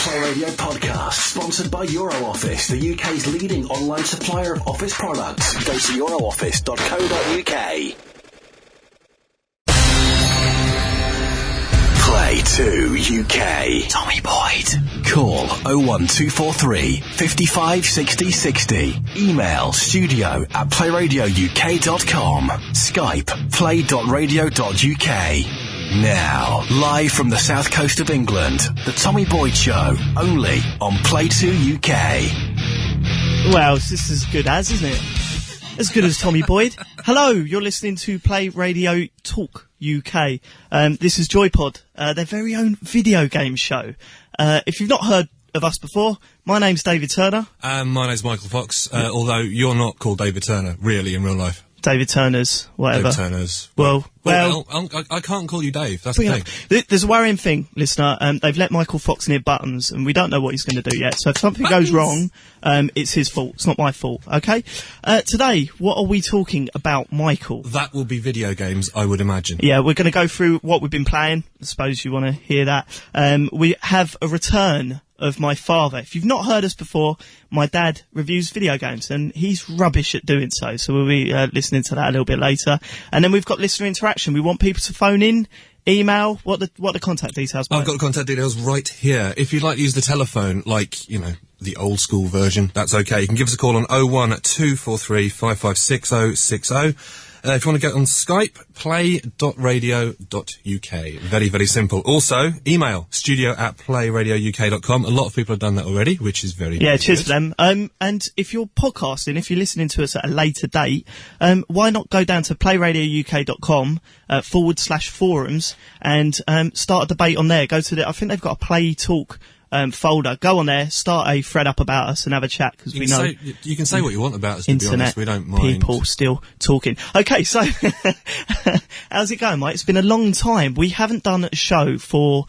Play Radio podcast, sponsored by Eurooffice, the UK's leading online supplier of office products. Go to eurooffice.co.uk. Play 2 UK. Tommy Boyd. Call 01243 55 60 60. Email studio@playradiouk.com. Skype play.radio.uk. Now, live from the south coast of England, the Tommy Boyd Show, only on Play 2 UK. Well, this is as good as, isn't it? As good as Tommy Boyd. Hello, you're listening to Play Radio Talk UK. This is Joypod, their very own video game show. If you've not heard of us before, my name's David Turner. My name's Michael Fox, although you're not called David Turner, really, in real life. David Turner's, whatever. David Turner's. Well, I can't call you Dave, that's the thing. There's a worrying thing, listener. They've let Michael Fox near buttons, and we don't know what he's going to do yet. So if something goes wrong, it's his fault. It's not my fault, okay? Today, what are we talking about, Michael? That will be video games, I would imagine. Yeah, we're going to go through what we've been playing. I suppose you want to hear that. We have a return of my father. If you've not heard us before, my dad reviews video games, and he's rubbish at doing so. So we'll be listening to that a little bit later. And then we've got listener interaction. We want people to phone in, email. What the contact details? I've got the contact details right here. If you'd like to use the telephone, like, you know, the old school version, that's okay. You can give us a call on 01243 556060. If you want to get on Skype, play.radio.uk. Very, very simple. Also, email studio@playradiouk.com. A lot of people have done that already, which is very, yeah, very cheers good. for them. And if you're podcasting, if you're listening to us at a later date, why not go down to playradiouk.com /forums and start a debate on there. Go to I think they've got a Play Talk folder. Go on there, start a thread up about us and have a chat, because we know you can say what you want about us, to be internet honest, we don't mind. people still talking. Okay, so how's it going, mate? It's been a long time. We haven't done a show for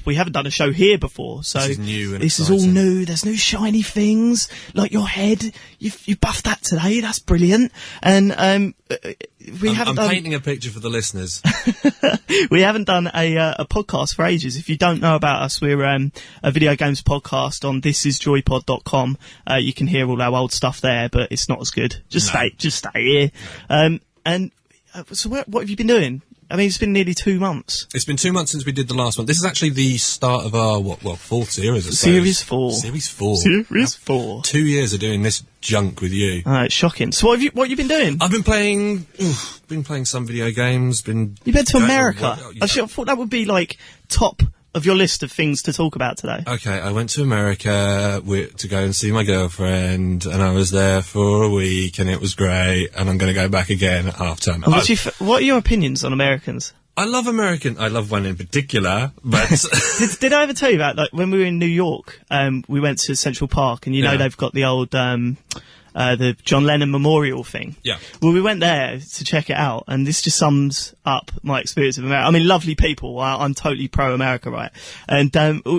we haven't done a show here before, so this is new and this exciting. is all new. There's new shiny things, like your head. You buffed that today. That's brilliant. And I'm painting a picture for the listeners. We haven't done a podcast for ages. If you don't know about us, we're a video games podcast on thisisjoypod.com. You can hear all our old stuff there, but it's not as good. Just stay here. So what have you been doing? I mean, it's been nearly 2 months. It's been 2 months since we did the last one. This is actually the start of our, fourth series, I suppose. Series 4. Series 4. Series 4. 2 years of doing this junk with you. It's shocking. So what have you been doing? I've been playing some video games, You've been to America? I thought that would be, like, top of your list of things to talk about today. Okay, I went to America to go and see my girlfriend, and I was there for a week, and it was great, and I'm going to go back again at half-term. What are your opinions on Americans? I love one in particular, but... did I ever tell you about, like, when we were in New York, we went to Central Park, and you know they've got the old... the John Lennon memorial thing. Yeah. Well, we went there to check it out, and this just sums up my experience of America. I mean, lovely people. I'm totally pro-America, right? And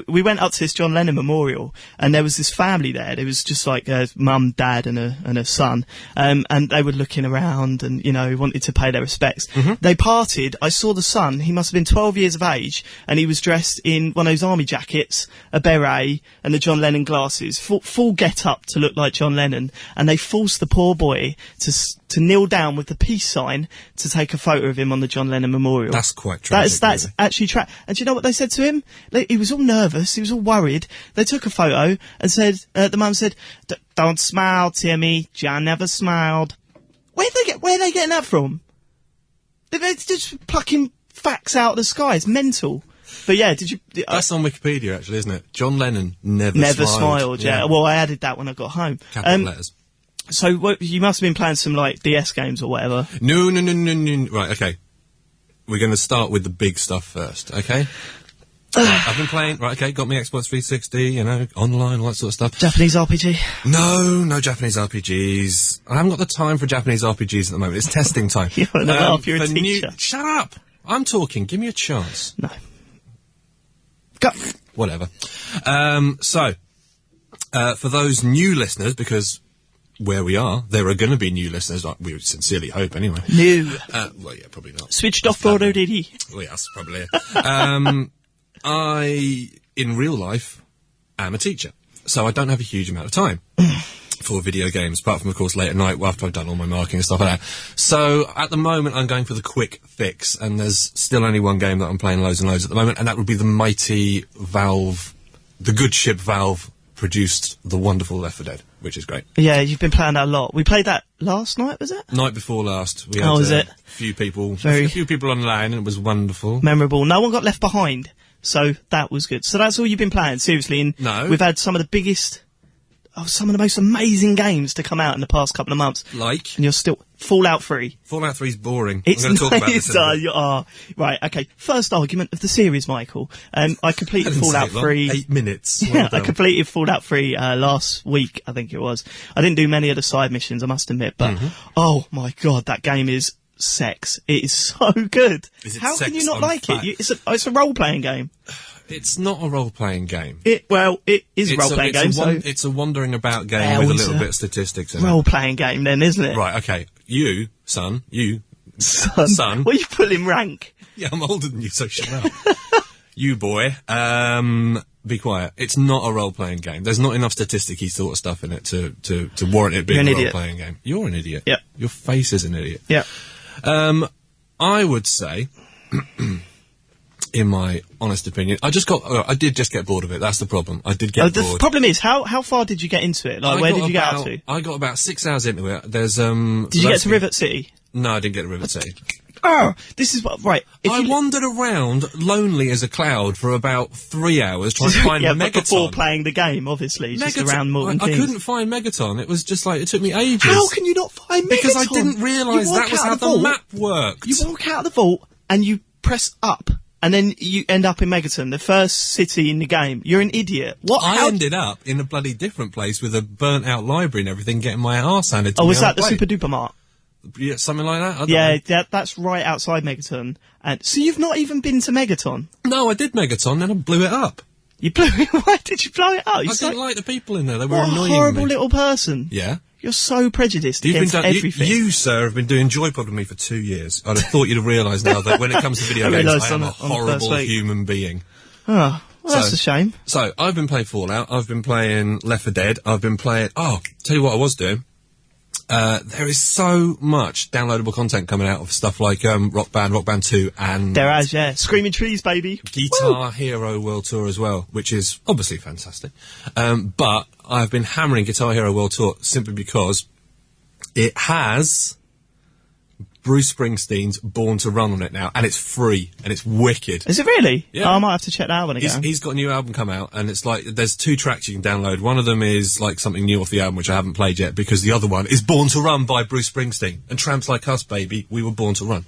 we went up to this John Lennon memorial, and there was this family there. There was just like a mum, dad, and a son. And they were looking around and, you know, wanted to pay their respects. Mm-hmm. They parted. I saw the son. He must have been 12 years of age, and he was dressed in one of those army jackets, a beret, and the John Lennon glasses. Full get-up to look like John Lennon. And they forced the poor boy to kneel down with the peace sign to take a photo of him on the John Lennon memorial. That's quite tragic. That's actually tragic. And do you know what they said to him? He was all nervous. He was all worried. They took a photo and said, the mum said, "Don't smile, Timmy. John never smiled." Where are they getting that from? They're just plucking facts out of the sky. It's mental. But yeah, did you... That's on Wikipedia, actually, isn't it? John Lennon never smiled. Yeah. Well, I added that when I got home. Capital letters. So you must have been playing some, like, DS games or whatever. No. Right, okay. We're going to start with the big stuff first, okay? I've been playing... Right, okay, got me Xbox 360, you know, online, all that sort of stuff. Japanese RPG? No Japanese RPGs. I haven't got the time for Japanese RPGs at the moment. It's testing time. You're a teacher. Shut up! I'm talking. Give me a chance. No. Go. Whatever. For those new listeners, because where we are, there are going to be new listeners. We sincerely hope, anyway. New. Well, yeah, probably not. Switched off already. Well, yes, probably. In real life, am a teacher, so I don't have a huge amount of time for video games, apart from, of course, late at night after I've done all my marking and stuff like that. So at the moment, I'm going for the quick fix, and there's still only one game that I'm playing loads and loads at the moment, and that would be the mighty Valve, the good ship Valve produced the wonderful Left 4 Dead, which is great. Yeah, you've been playing that a lot. We played that last night, was it? Night before last. We had was it? a few people online, and it was wonderful. Memorable. No one got left behind, so that was good. So that's all you've been playing, seriously. And No. we've had some of the biggest, some of the most amazing games to come out in the past couple of months. Like? And you're still Fallout 3. Fallout 3 is boring. It's I'm going to talk about this. in a bit. you are. Right, okay. First argument of the series, Michael. I completed Didn't Fallout take long. 3. 8 minutes. Yeah, Well I done. completed Fallout 3 last week, I think it was. I didn't do many of the side missions, I must admit, but oh my god, that game is sex. It is so good. Is it How can sex you not on like facts? it? It's a role-playing game. It's not a role-playing game. It is a role-playing game, so It's a wandering about game with a little bit of statistics in it. role-playing game then, isn't it? Right, okay. You, son. Son. What are you pulling rank? Yeah, I'm older than you, so shut up. You boy, be quiet. It's not a role-playing game. There's not enough statisticy sort of stuff in it to warrant it being You're an a idiot. role-playing game. You're an idiot. Yeah. Your face is an idiot. Yeah. I would say, in my honest opinion, I did just get bored of it. That's the problem. I did get The bored. problem is, how far did you get into it? Like, where did you get up to? I got about 6 hours into it. There's Did you get to Rivet City? No, I didn't get to Rivet City. Oh, this is what, right. I wandered around lonely as a cloud for about 3 hours trying to find yeah, but Megaton. before playing the game, obviously, just around Morton I Keynes. couldn't find Megaton. It was just like, it took me ages. How can you not find Megaton? Because I didn't realise that was how the map worked. You walk out of the vault and you press up, and then you end up in Megaton, the first city in the game. You're an idiot. I ended up in a bloody different place with a burnt out library and everything, getting my arse handed to me. Oh, was on that a the plate. Super Duper Mart? Yeah, something like that. I don't know. That's right outside Megaton. And so you've not even been to Megaton? No, I did Megaton, then I blew it up. You blew it? Why did you blow it up? I didn't like the people in there. They were What a annoying horrible me. little person. Yeah. You're so prejudiced against everything. You, sir, have been doing Joypod with me for 2 years. I'd have thought you'd have realised now that when it comes to video games, I am a horrible human being. Oh, well, that's a shame. So, I've been playing Fallout, I've been playing Left 4 Dead, I've been playing... Oh, tell you what I was doing. There is so much downloadable content coming out of stuff like Rock Band 2 and... There is, yeah. Screaming Trees, baby. Guitar Hero World Tour as well, which is obviously fantastic. But I've been hammering Guitar Hero World Tour simply because it has Bruce Springsteen's Born to Run on it now, and it's free, and it's wicked. Is it really? Yeah. Oh, I might have to check that out when I get home. He's got a new album come out, and it's like, there's 2 tracks you can download. One of them is like something new off the album, which I haven't played yet, because the other one is Born to Run by Bruce Springsteen. And Tramps Like Us, baby, we were born to run.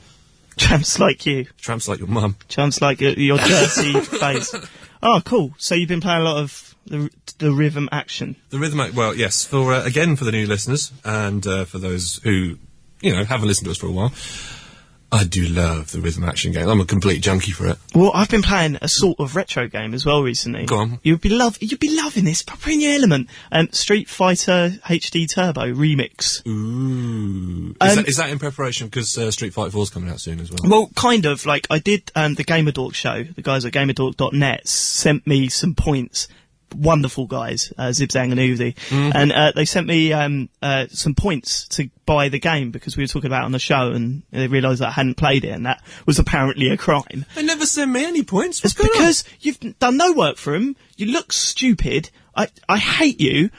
Tramps like you. Tramps like your mum. Tramps like your dirty face. Oh, cool. So you've been playing a lot of the rhythm action. The rhythm, well, yes, for again, for the new listeners, and for those who, haven't listened to us for a while, I do love the rhythm action game. I'm a complete junkie for it. Well, I've been playing a sort of retro game as well recently. Go on. You'd be loving this, proper in your element. Street Fighter HD Turbo Remix. Ooh. Is that in preparation because Street Fighter 4's coming out soon as well? Well, kind of. Like, I did the GamerDork show. The guys at GamerDork.net sent me some points. Wonderful guys, Zibzang and Uzi. And they sent me some points to buy the game because we were talking about it on the show, and they realised that I hadn't played it, and that was apparently a crime. They never send me any points. It's because you've done no work for them. You look stupid. I hate you.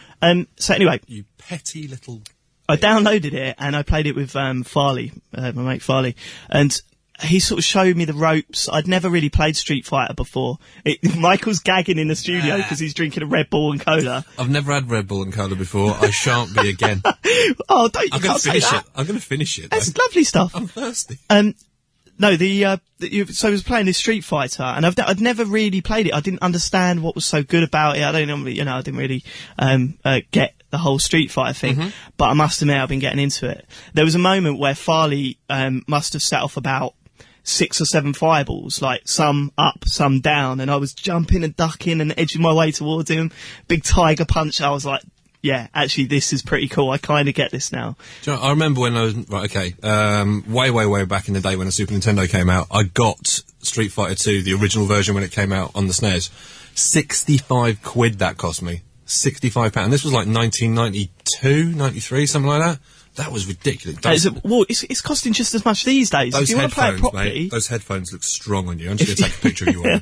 So anyway, you petty little... I downloaded it and I played it with Farley, my mate Farley, and he sort of showed me the ropes. I'd never really played Street Fighter before. Michael's gagging in the studio because he's drinking a Red Bull and cola. I've never had Red Bull and cola before. I shan't be again. Oh, don't you I'm going to finish it. I'm going to finish it. That's lovely stuff. I'm thirsty. No, so I was playing this Street Fighter, and I'd never really played it. I didn't understand what was so good about it. I didn't really get the whole Street Fighter thing. But I must admit, I've been getting into it. There was a moment where Farley must have set off about 6 or 7 fireballs, like some up, some down, and I was jumping and ducking and edging my way towards him. Big tiger punch. I was like, yeah, actually, this is pretty cool. I kind of get this now. Do you know, I remember when I was way back in the day when the Super Nintendo came out, I got Street Fighter 2, the original version when it came out on the SNES. 65 quid that cost me. £65. This was like 1992, 93, something like that. That was ridiculous. It's costing just as much these days. Those if you want to play it properly, mate, those headphones look strong on you. I'm just going to take a picture of you while we're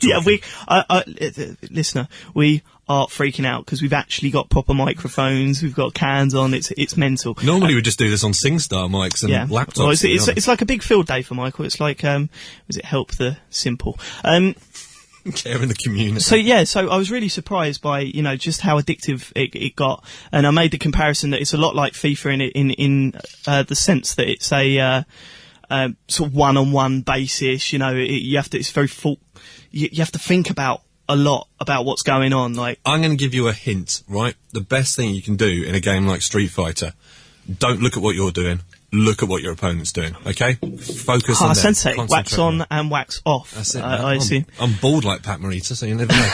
talking. Listener, we are freaking out because we've actually got proper microphones. We've got cans on. It's mental. Normally we just do this on SingStar mics and laptops. Well, it's like a big field day for Michael. It's like was it Help the Simple? Care in the community. So I was really surprised by just how addictive it got, and I made the comparison that it's a lot like FIFA in the sense that it's a sort of one-on-one basis. You have to. It's very full. You have to think about a lot about what's going on. Like, I'm going to give you a hint, right? The best thing you can do in a game like Street Fighter, don't look at what you're doing. Look at what your opponent's doing, okay? Focus on them. Sensei, wax on and wax off. That's it, I assume. I'm bald like Pat Morita, so you never know.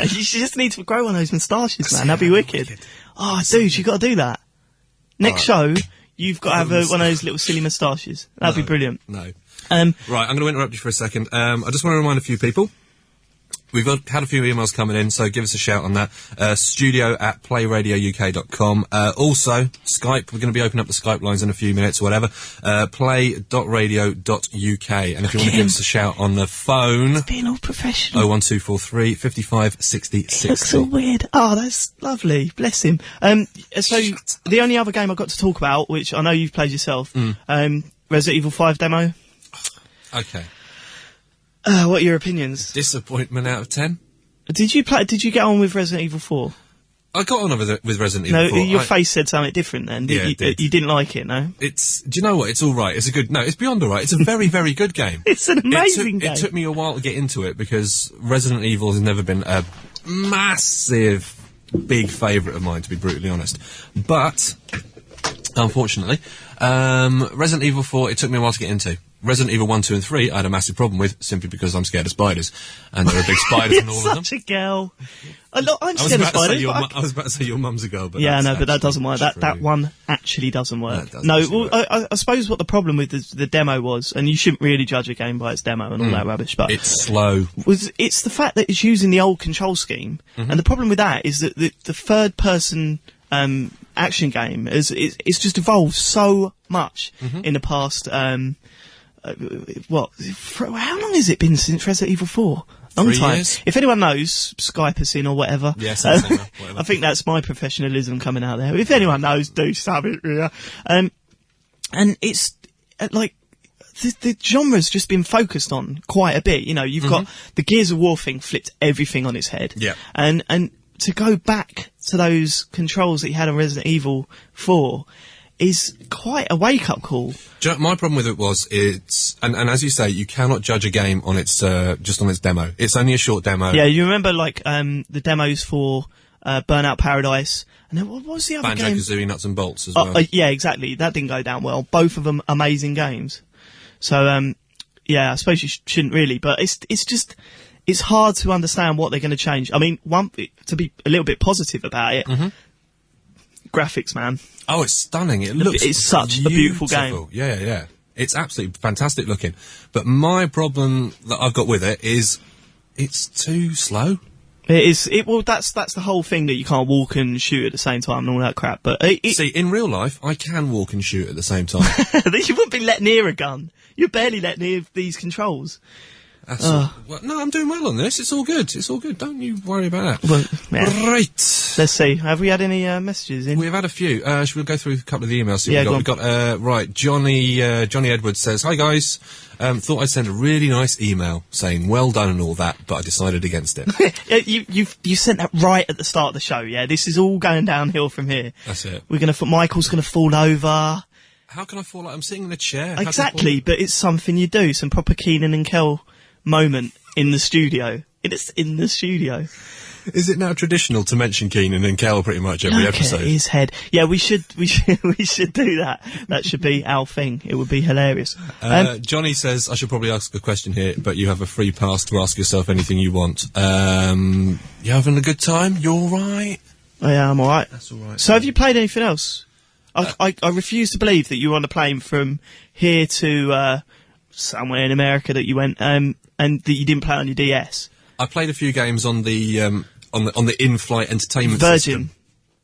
You just need to grow one of those moustaches, man. That'd be wicked. Oh, dude, you got to do that. Next show, you've got to have one of those little silly moustaches. That'd be brilliant. No. Right, I'm going to interrupt you for a second. I just want to remind a few people. We've had a few emails coming in, so give us a shout on that. studio@playradiouk.com. Also, Skype. We're going to be opening up the Skype lines in a few minutes or whatever. Play.radio.uk. And if you want to give us a shout on the phone... Being all professional. 01243 55 60 60. Looks so weird. Oh, that's lovely. Bless him. So, the only other game I've got to talk about, which I know you've played yourself, Resident Evil 5 demo. Okay. What are your opinions? Disappointment out of 10. Did you get on with Resident Evil 4? I got on with Resident Evil 4. No, your face said something different then. You didn't like it, no? Do you know what? It's alright. It's it's beyond alright. It's a very, very good game. It's an amazing game. It took me a while to get into it because Resident Evil has never been a massive, big favourite of mine, to be brutally honest. But, unfortunately, Resident Evil 4, it took me a while to get into. Resident Evil 1, 2 and 3 I had a massive problem with, simply because I'm scared of spiders. And there are big spiders in all of them. Such a girl. I'm scared of spiders. I was about to say your mum's a girl, but but that doesn't work. That one actually doesn't work. I suppose what the problem with the demo was, and you shouldn't really judge a game by its demo and all that rubbish, but... It's slow. It's the fact that it's using the old control scheme, and the problem with that is that the third-person action game it's just evolved so much in the past... how long has it been since Resident Evil 4? Long 3 time. years? If anyone knows, Skype us in or whatever. Yes, I think that's my professionalism coming out there. If anyone knows, do sub it. And it's like the genre's just been focused on quite a bit. You've got the Gears of War thing flipped everything on its head. Yeah. And to go back to those controls that you had on Resident Evil 4 is quite a wake-up call. Do you know, my problem with it was and as you say, you cannot judge a game on its just on its demo. It's only a short demo. Yeah, you remember the demos for Burnout Paradise, and then what was the other game? Banjo-Kazooie Nuts and Bolts as well. Yeah, exactly. That didn't go down well. Both of them amazing games. So I suppose you shouldn't really, but it's hard to understand what they're going to change. I mean, to be a little bit positive about it. Graphics, man. Oh, it's stunning. It's such a beautiful game. Yeah. It's absolutely fantastic looking. But my problem that I've got with it is it's too slow. It is. That's the whole thing, that you can't walk and shoot at the same time and all that crap. But see, in real life, I can walk and shoot at the same time. You wouldn't be let near a gun. You're barely let near these controls. No, I'm doing well on this. It's all good. Don't you worry about that. Well, yeah. Right. Let's see. Have we had any messages in? We've had a few. Should we go through a couple of the emails? We've got right. Johnny Edwards says, "Hi guys. Thought I'd send a really nice email saying well done and all that, but I decided against it." You sent that right at the start of the show. Yeah, this is all going downhill from here. That's it. Michael's gonna fall over. How can I fall? I'm sitting in a chair. Exactly, but it's something you do. Some proper Keenan and Kel moment in the studio. It's in the studio. Is it now traditional to mention Keenan and Kel pretty much every episode? His head. Yeah, we should do that. That should be our thing. It would be hilarious. Johnny says, I should probably ask a question here, but you have a free pass to ask yourself anything you want. You having a good time? You alright? Oh, yeah, I'm alright. That's alright. So have you played anything else? I refuse to believe that you were on a plane from here to somewhere in America that you went, and and that you didn't play on your DS? I played a few games on the in-flight entertainment Virgin. system.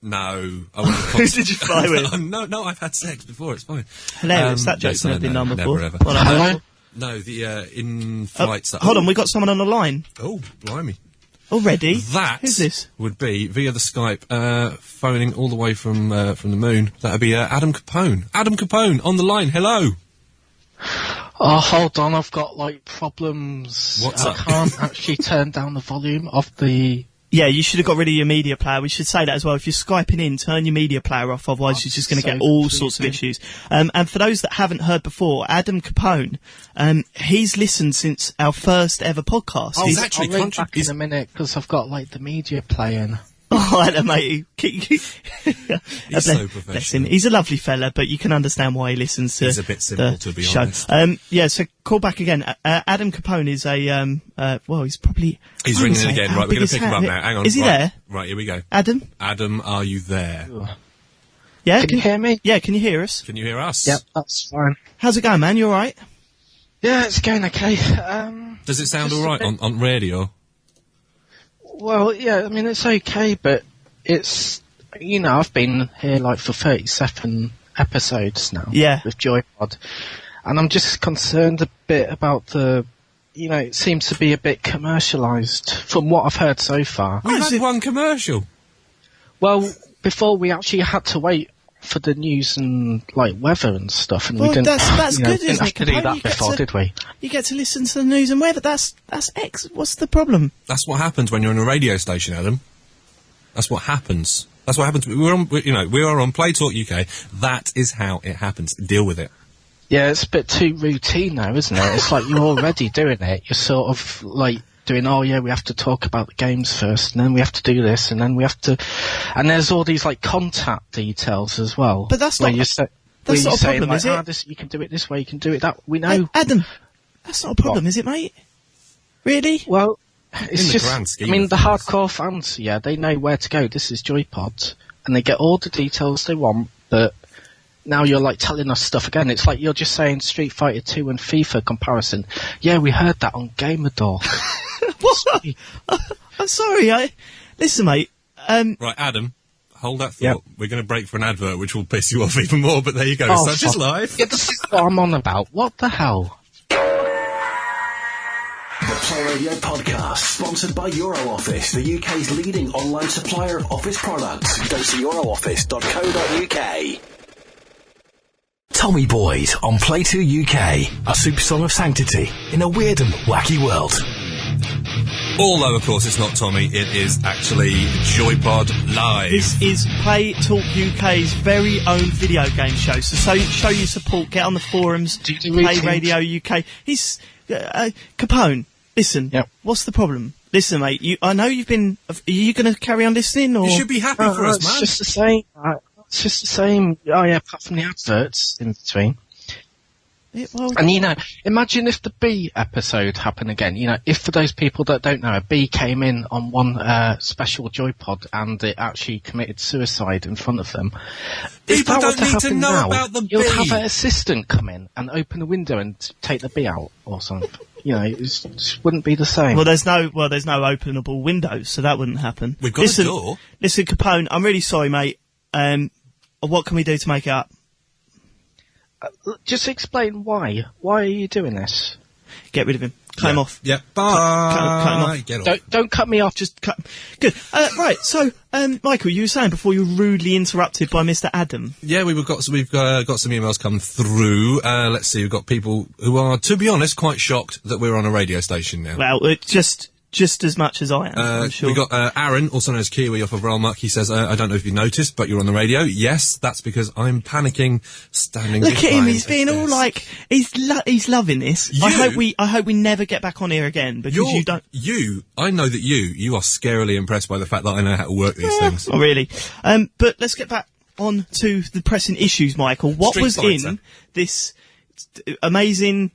No, I wouldn't. Who did you fly with? No, I've had sex before. It's fine. Hilarious. That joke's never been done before. Never ever. Well, Hello? No, the in-flight stuff. Hold on, we got someone on the line Oh, blimey. already. That Who's this? would be via the Skype, phoning all the way from the moon. That would be Adam Capone. Adam Capone on the line. Hello. Oh, hold on, I've got, problems. What's I up? can't actually turn down the volume of the... Yeah, you should have got rid of your media player. We should say that as well. If you're Skyping in, turn your media player off, otherwise you're just going to get all sorts of issues. And for those that haven't heard before, Adam Capone, he's listened since our first ever podcast. He's actually I'll ring back in a minute, because I've got, the media playing. Oh, hello, mate. He's so professional. Bless him. He's a lovely fella, but you can understand why he listens to He's a bit simple, the to be show. honest. Yeah, so call back again. Adam Capone is he's probably... He's I ringing wouldn't in say again. how Right, we're big going his to pick him hat- up now. Hang on. Is he right. there? Right, here we go. Adam? Adam, are you there? Yeah? Can you hear me? Yeah, can you hear us? Can you hear us? Yep, that's fine. How's it going, man? You alright? Yeah, it's going okay. Does it sound Just all right a bit- on radio? Well, yeah, I mean, it's okay, but it's... I've been here, for 37 episodes now. Yeah. With Joypod. And I'm just concerned a bit about the... it seems to be a bit commercialised, from what I've heard so far. We've had one commercial. Well, before we actually had to wait for the news and weather and stuff, and Well, we didn't. that's good, didn't isn't have it, to do Capone? that You get before, to- did we? You get to listen to the news and weather. That's What's the problem? That's what happens when you're on a radio station, Adam. That's what happens. That's what happens. We are on Play Talk UK. That is how it happens. Deal with it. Yeah, it's a bit too routine now, isn't it? It's like you're already doing it. You're sort of doing, oh yeah, we have to talk about the games first, and then we have to do this, and then we have to, and there's all these contact details as well. But that's where not- you say, that's where not you're a problem, saying, is it? you can do it this way, you can do it that. We know. Adam, that's not a problem, is it, mate? Really? Well, it's the just, grand scheme I mean, of the things. hardcore fans, yeah, they know where to go. This is Joypod, and they get all the details they want, but now you're telling us stuff again. It's like you're just saying Street Fighter 2 and FIFA comparison. Yeah, we heard that on Gamerdork. What? I'm sorry, listen, mate. Right, Adam, hold that thought. Yep. We're going to break for an advert, which will piss you off even more, but there you go. Oh, Such is fuck. life. Yeah, this is what I'm on about. What the hell? The Play Radio podcast, sponsored by EuroOffice, the UK's leading online supplier of office products. Go to eurooffice.co.uk. Tommy Boyd on Play 2 UK, a supersong of sanctity in a weird and wacky world. Although, of course, it's not Tommy, it is actually Joypod Live. This is Play Talk UK's very own video game show. So show your support, get on the forums, Do you do Play routines? Radio UK. He's Capone. Listen, Yep. what's the problem? Listen, mate. I know you've been. Are you going to carry on listening, or You should be happy for us, it's man. just the same. It's just the same. Oh yeah, apart from the adverts in between. Well, And imagine if the B episode happened again. If for those people that don't know, a bee came in on one special Joypod and it actually committed suicide in front of them. If People that were don't need to happen know now, about the you'll bee. have an assistant come in and open a window and take the bee out or something. It just wouldn't be the same. Well, there's no openable windows, so that wouldn't happen. We've got listen, a door. Listen, Capone, I'm really sorry, mate. What can we do to make it up? Just explain why. Why are you doing this? Get rid of him. Cut him off. Yeah, bye. Cut him off. Get off. Don't cut me off. Just cut. Good. Right. So, Michael, you were saying before you were rudely interrupted by Mr. Adam. Yeah, we've got some emails come through. Let's see, we've got people who are, to be honest, quite shocked that we're on a radio station now. Well, just as much as I am. I'm sure. We got Aaron, also known as Kiwi off of Realmuck. He says, I don't know if you noticed, but you're on the radio. Yes, that's because I'm panicking, standing Look at him. behind He's being a all desk. like he's loving this. I hope we never get back on here again because you don't. I know that you are scarily impressed by the fact that I know how to work these things. Not really. But let's get back on to the pressing issues, Michael. What Street was Fighter. in this amazing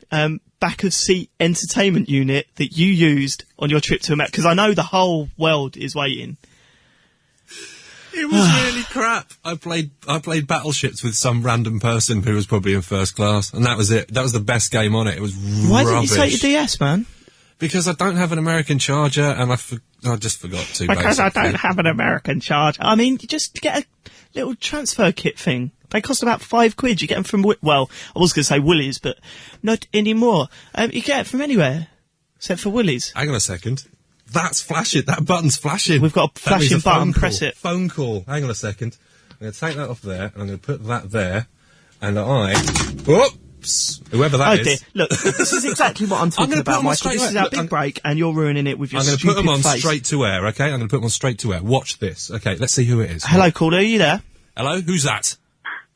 back of seat entertainment unit that you used on your trip to America? Because I know the whole world is waiting. It was really crap. I played Battleships with some random person who was probably in first class, and that was it. That was the best game on it. It was Why didn't you rubbish. take your DS, man? Because I don't have an American charger, and I just forgot to. Because I basically. don't have an American charger. I mean, you just get a little transfer kit thing. They cost about £5. You get them from, well, I was going to say Woolies, but not anymore. You get it from anywhere, except for Woolies. Hang on a second. That's flashing. That button's flashing. We've got a flashing button. Press it. Phone call. Hang on a second. I'm going to take that off there, and I'm going to put that there, and whoops, whoever that is. Oh dear, look, this is exactly what I'm talking about, Michael. This is our big break, and you're ruining it with your stupid face. I'm going to put them on straight to air, okay? I'm going to put them on straight to air. Watch this. Okay, let's see who it is. Hello, caller, are you there? Hello, who's that?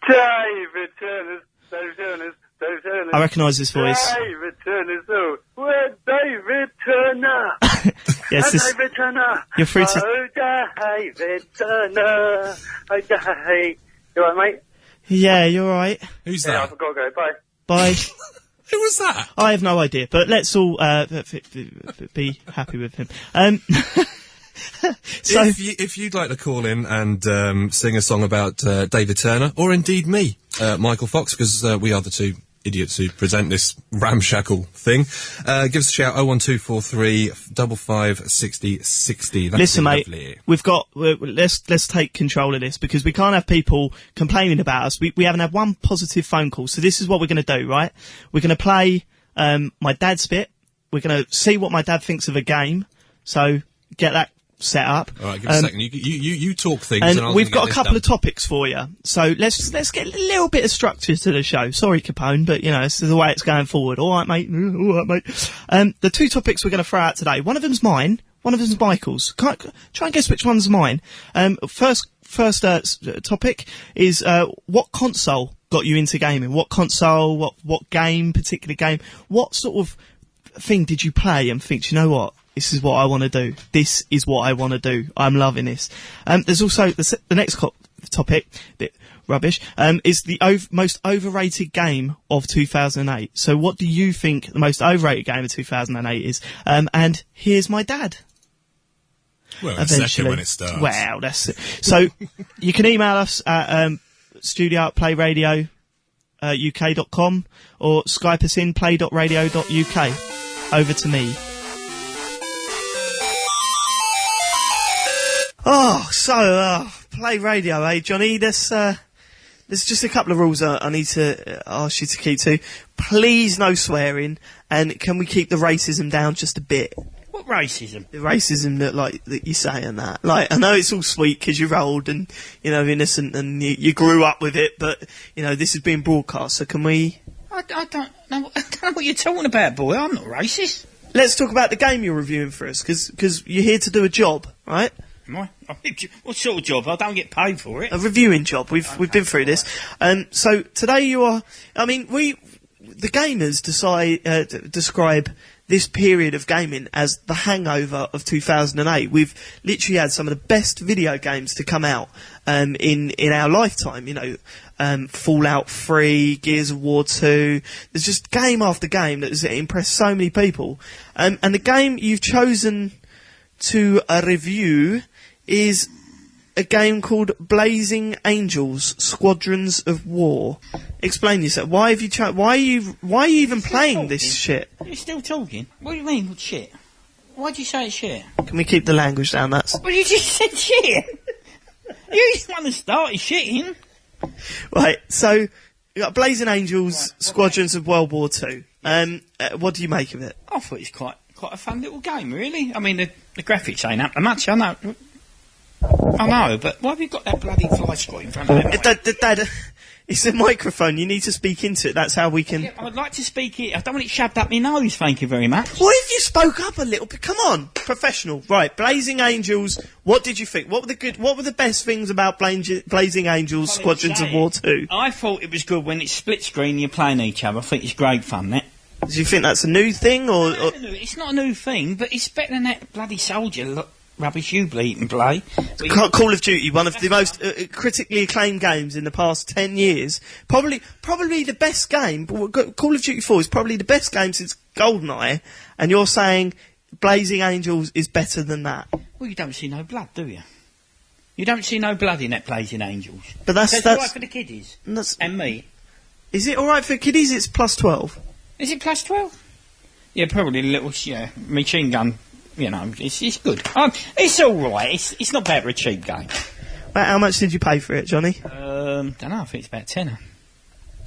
David Turner's, David Turner's, David Turner's. I recognise his voice. David Turner's, oh, we're David Turner. Yes, this, David Turner. you're free to... Oh, David Turner. Oh, David. You alright, mate? Yeah, you're right. Who's Yeah, I that? forgot to go. Bye. Bye. Who was that? I have no idea, but let's all be happy with him. So, If you'd like to call in and sing a song about David Turner, or indeed me, Michael Fox, because we are the two idiots who present this ramshackle thing, give us a shout, 01243 55 60 60. That'd listen, be mate, lovely. let's take control of this, because we can't have people complaining about us. We haven't had one positive phone call, so this is what we're going to do, right? We're going to play my dad's bit. We're going to see what my dad thinks of a game, so get that set up. All right, give us a second. You talk things, and And we've got a couple of topics for you. So let's get a little bit of structure to the show. Sorry, Capone, but you know, this is the way it's going forward. All right, mate. All right, mate. The two topics we're going to throw out today. One of them's mine. One of them's Michael's. Try and guess which one's mine. First topic is what console got you into gaming? What console? What game? Particular game? What sort of thing did you play and think, you know what? This is what I want to do. This is what I want to do. I'm loving this. There's also the next topic, bit rubbish, is the most overrated game of 2008. So what do you think the most overrated game of 2008 is? And here's my dad. Well, a second when it starts. Wow, that's it. So you can email us at studio@playradio uk.com or Skype us in play.radio.uk. Over to me. Oh, so, play radio, eh, Johnny? There's just a couple of rules I need to ask you to keep to. Please, no swearing, and can we keep the racism down just a bit? What racism? The racism that you say and that. Like, I know it's all sweet because you're old and, you know, innocent and you grew up with it, but, you know, this is being broadcast, so can we... I don't know what you're talking about, boy. I'm not racist. Let's talk about the game you're reviewing for us, because you're here to do a job, right? Am I? What sort of job? I don't get paid for it. A reviewing job. We've been through this. So today you are. I mean, the gamers describe this period of gaming as the hangover of 2008. We've literally had some of the best video games to come out in our lifetime. You know, Fallout 3, Gears of War 2. There's just game after game that has impressed so many people. And the game you've chosen to review is a game called Blazing Angels: Squadrons of War. Explain yourself. Why have you why are you even playing this shit? You're still talking? What do you mean, shit? Why'd you say it's shit? Can we keep the language down? That's Well, you just said shit. You just want to start shitting. right. So you got Blazing Angels: Squadrons of World War 2. What do you make of it? I thought it's quite a fun little game, really. I mean, the graphics ain't up to much, I know. I know, but why have you got that bloody fly screen in front of you? Dad, it's a microphone. You need to speak into it. That's how we can... Yeah, I would like to speak it. I don't want it shoved up my nose, thank you very much. What if you spoke up a little bit? Come on, professional. Right, Blazing Angels. What did you think? What were the best things about Blazing Angels: Squadrons of War 2? I thought it was good when it's split screen. You're playing each other. I think it's great fun. That. Do you think that's a new thing, or... It's not a new thing, but it's better than that bloody soldier rubbish you bleed and play. Call of Duty, one of the most critically acclaimed games in the past 10 years. Probably the best game. Call of Duty 4 is probably the best game since GoldenEye, and you're saying Blazing Angels is better than that. Well, you don't see no blood, do you? You don't see no blood in that Blazing Angels. But that's all right for the kiddies. And me. Is it alright for kiddies? It's plus 12. Is it plus 12? Yeah, probably a little, machine gun. You know, it's good. It's all right. It's not bad for a cheap game. Well, how much did you pay for it, Johnny? Don't know. I think it's about £10.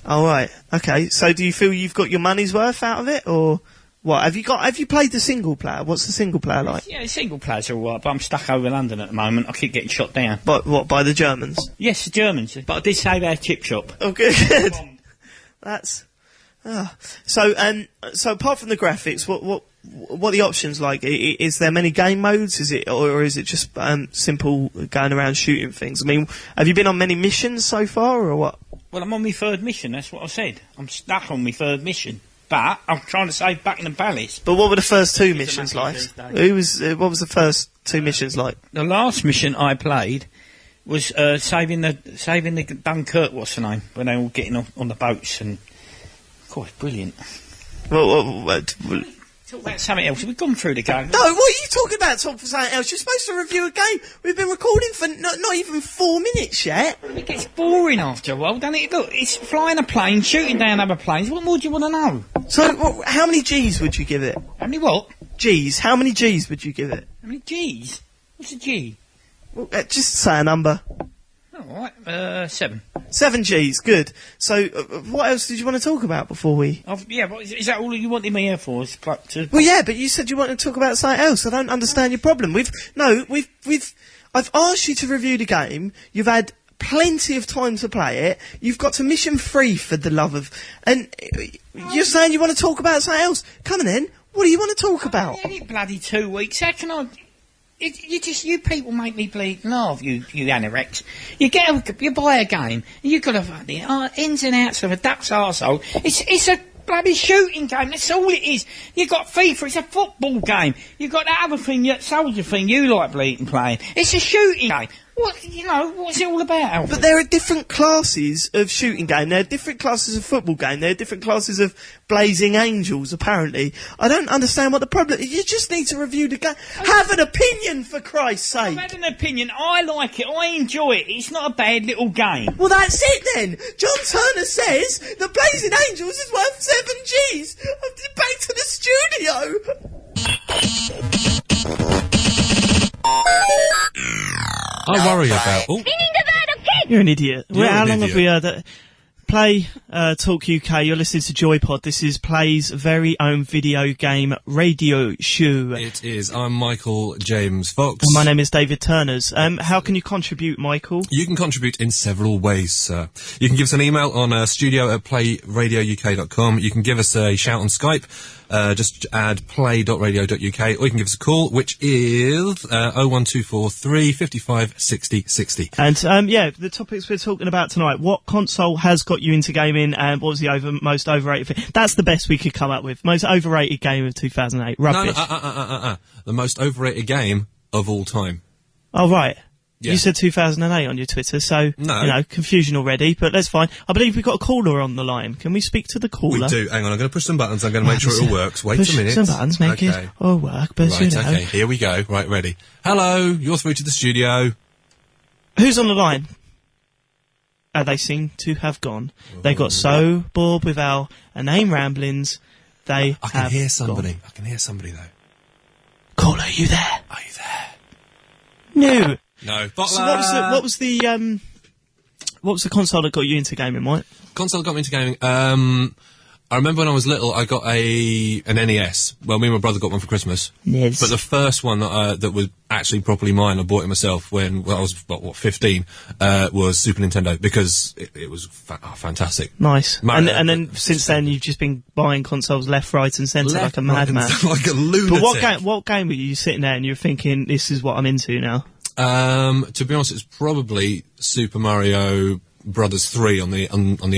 Oh, right. Okay. So do you feel you've got your money's worth out of it, or what? Have you played the single player? What's the single player like? Yeah, the single player's all right, but I'm stuck over London at the moment. I keep getting shot down. But what, by the Germans? Yes, the Germans. But I did save our chip shop. Oh, good. That's... So apart from the graphics, what are the options like? Is there many game modes? Is it, or is it just simple going around shooting things? I mean, have you been on many missions so far, or what? Well, I'm on my third mission, that's what I said. I'm stuck on my third mission. But I'm trying to save Buckingham Palace. But what were the first two missions like? What was the first two missions like? The last mission I played was saving the Dunkirk, what's the name? When they were all getting on the boats and... God, brilliant. Talk about something else. We've gone through the game. No, what are you talking about? Talk for something else. You're supposed to review a game. We've been recording for not even 4 minutes yet. It gets boring after a while, doesn't it? Look, it's flying a plane, shooting down other planes. What more do you want to know? So, how many G's would you give it? How many what? G's. How many G's would you give it? How many G's? What's a G? Well, just say a number. All right, 7. 7 G's, good. So, what else did you want to talk about before we... Yeah, but is that all you wanted me here for? Well, yeah, but you said you wanted to talk about something else. I don't understand your problem. I've asked you to review the game. You've had plenty of time to play it. You've got to mission 3 for the love of... And you're saying you want to talk about something else. Come on then. What do you want to talk about? I had it bloody 2 weeks. How can I... You people make me bleed laugh, you anoraks. You buy a game, and you've got to find the ins and outs of a duck's arsehole. It's a bloody shooting game, that's all it is. You've got FIFA, it's a football game. You've got that other thing, that soldier thing you like bleeding playing. It's a shooting game. What's it all about, Alfred? But there are different classes of shooting game. There are different classes of football game. There are different classes of Blazing Angels, apparently. I don't understand what the problem is. You just need to review the game. Have an opinion, for Christ's sake. I've had an opinion. I like it. I enjoy it. It's not a bad little game. Well, that's it then. John Turner says the Blazing Angels is worth 7 G's. Back to the studio. I worry about... Oh. You're an idiot. How long idiot. have we heard that? Play Talk UK, you're listening to Joypod. This is Play's very own video game radio show. It is. I'm Michael James Fox. And my name is David Turners. How can you contribute, Michael? You can contribute in several ways, sir. You can give us an email on studio@playradiouk.com. You can give us a shout on Skype. Just add play.radio.uk, or you can give us a call, which is 01243 55 60 60. And the topics we're talking about tonight: what console has got you into gaming, and what was the most overrated thing? That's the best we could come up with. Most overrated game of 2008. Rubbish. No. The most overrated game of all time. Oh right. Yeah. You said 2008 on your Twitter, so, confusion already, but that's fine. I believe we've got a caller on the line. Can we speak to the caller? We do. Hang on, I'm going to push some buttons. I'm going to make sure it all works. Wait a minute. Push some buttons, make it all work, but Right, okay. Here we go. Right, ready. Hello, you're through to the studio. Who's on the line? They seem to have gone. They got so bored with our name ramblings, I can hear somebody. I can hear somebody, though. Caller, are you there? Are you there? No. No. So what was the console that got you into gaming, Mike? Console got me into gaming. I remember when I was little, I got an NES. Well, me and my brother got one for Christmas. Yes. But the first one that was actually properly mine, I bought it myself when I was 15, was Super Nintendo, because it was fantastic. Nice. And then since then you've just been buying consoles left, right, and centre like a madman. Like a lunatic. But what game were you sitting there and you're thinking, this is what I'm into now? To be honest, it's probably Super Mario Brothers 3 on the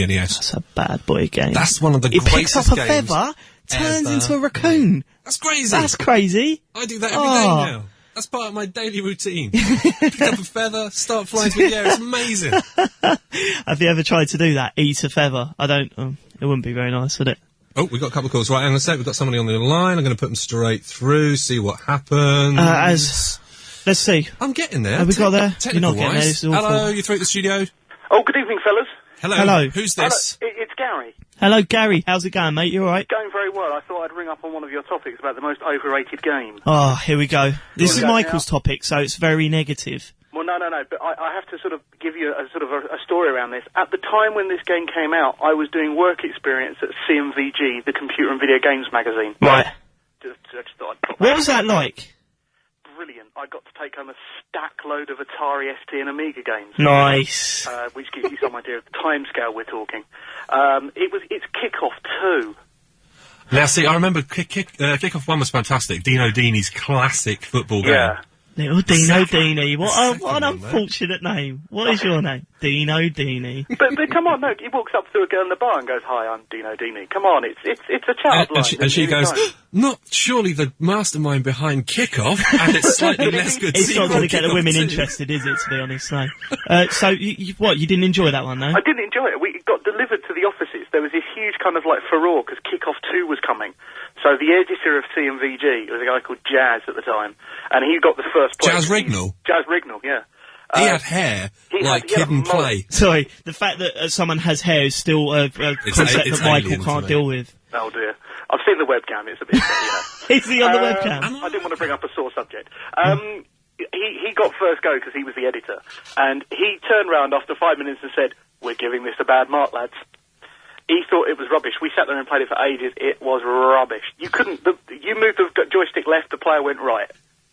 NES. That's a bad boy game. That's one of the greatest games. It picks up a feather, turns into a raccoon. That's crazy. That's crazy. I do that every day now. That's part of my daily routine. Pick up a feather, start flying through the air. It's amazing. Have you ever tried to do that? Eat a feather? I don't. It wouldn't be very nice, would it? Oh, we've got a couple of calls. Right, I'm going to say we've got somebody on the line. I'm going to put them straight through, see what happens. Let's see. I'm getting there. Have we got there? You're not getting there. Hello, you're through at the studio. Oh, good evening, fellas. Hello. Who's this? Hello, it's Gary. Hello, Gary. How's it going, mate? You all right? Going very well. I thought I'd ring up on one of your topics about the most overrated game. Oh, here we go. This is Michael's topic, so it's very negative. Well, no. But I have to sort of give you a story around this. At the time when this game came out, I was doing work experience at CMVG, the Computer and Video Games magazine. Right. Just thought I'd pop What was that like? Brilliant. I got to take home a stack load of Atari ST and Amiga games. Nice. Which gives you some idea of the timescale we're talking. It's Kickoff 2. Now, see, I remember Kickoff 1 was fantastic. Dino Dini's classic football game. Yeah. Little Dino Dini. What an unfortunate name. What is your name? Dino Dini. But come on, no, he walks up to a girl in the bar and goes, "Hi, I'm Dino Dini." Come on, it's a child line. And she goes, "Not surely the mastermind behind Kickoff," and it's slightly less good. It's not going to get the women 2. interested, is it, to be honest? No. So, you didn't enjoy that one, though? I didn't enjoy it. It got delivered to the offices. There was this huge kind of like furore because Kickoff 2 was coming. So the editor of CMVG was a guy called Jazz at the time, and he got the first place. Jazz Rignall? Jazz Rignall, yeah. He had hair like Kid and Play. Sorry, the fact that someone has hair is still a concept that Michael can't deal with. Oh dear. I've seen the webcam, it's a bit, Is he on the webcam? I didn't want to bring up a sore subject. He got first go because he was the editor, and he turned round after 5 minutes and said, "We're giving this a bad mark, lads." He thought it was rubbish. We sat there and played it for ages. It was rubbish. You couldn't. You moved the joystick left, the player went right.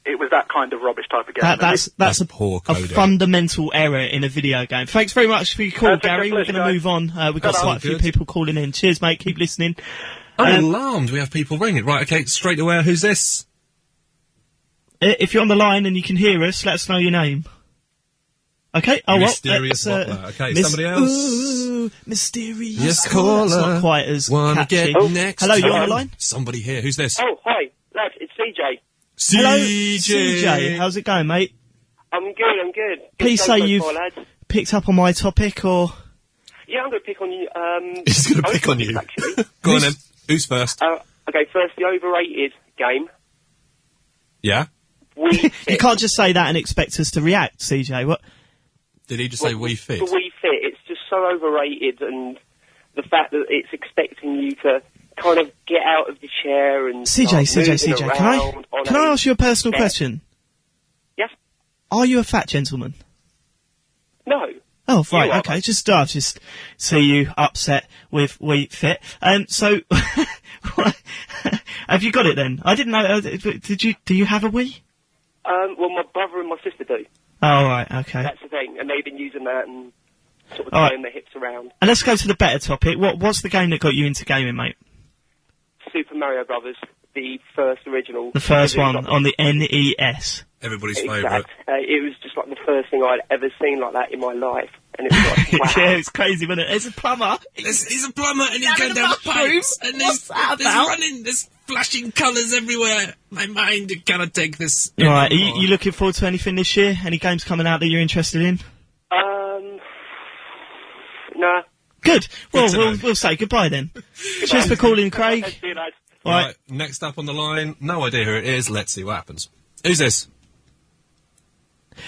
It was that kind of rubbish type of game. That's a poor a coding. fundamental error in a video game. Thanks very much for your call, Gary. We're going to move on. We've got quite a few people calling in. Cheers, mate. Keep listening. I'm alarmed. We have people ringing. Right, okay, straight away. Who's this? If you're on the line and you can hear us, let us know your name. Okay. Oh, Mysterious Waffler. Okay, somebody else? Ooh, mysterious. Yes, caller. That's not quite as Wanna catchy. get next Hello, you're on time? the line? Somebody here. Who's this? Oh, hi, lads, it's CJ. Hello, CJ. How's it going, mate? I'm good. Please say you've lads. picked up on my topic, or... Yeah, I'm going to pick on you. He's going to pick on you. Actually. Go on then. Who's first? Okay, first, the overrated game. Yeah? You can't just say that and expect us to react, CJ. What? Did he just say We Fit? The Wii Fit, it's just so overrated, and the fact that it's expecting you to kind of get out of the chair and CJ, can I ask you a personal question? Yes? Are you a fat gentleman? No. Oh, right, okay, just see you upset with Wii Fit. So, have you got it then? I didn't know, do you have a Wii? Well, my brother and my sister do. Oh, right, okay. That's the thing, and they've been using that and sort of All turning their hips around. And let's go to the better topic. What's the game that got you into gaming, mate? Super Mario Brothers, the first original. The first one on the NES. Everybody's Exact. favourite. It was just like the first thing I'd ever seen like that in my life. And it was like, wow. Yeah, it's crazy, wasn't it? There's a plumber. He's a plumber and he's going down the pipes. And there's running, there's flashing colours everywhere. My mind cannot take this. Right, are you looking forward to anything this year? Any games coming out that you're interested in? Nah. Good. Well, we'll say goodbye then. Cheers for calling, Craig. See you, lads. Right, next up on the line, no idea who it is. Let's see what happens. Who's this?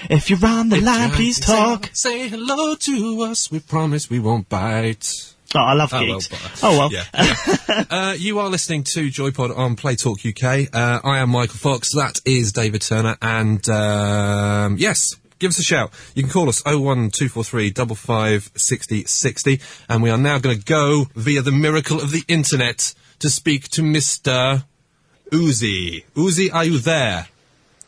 If you're on the line, please talk. Say hello to us. We promise we won't bite. Oh, I love gigs. Well. Yeah. You are listening to Joypod on Play Talk UK. I am Michael Fox. That is David Turner. And yes, give us a shout. You can call us 01243 55 60 60. And we are now going to go via the miracle of the internet to speak to Mr. Uzi. Uzi, are you there?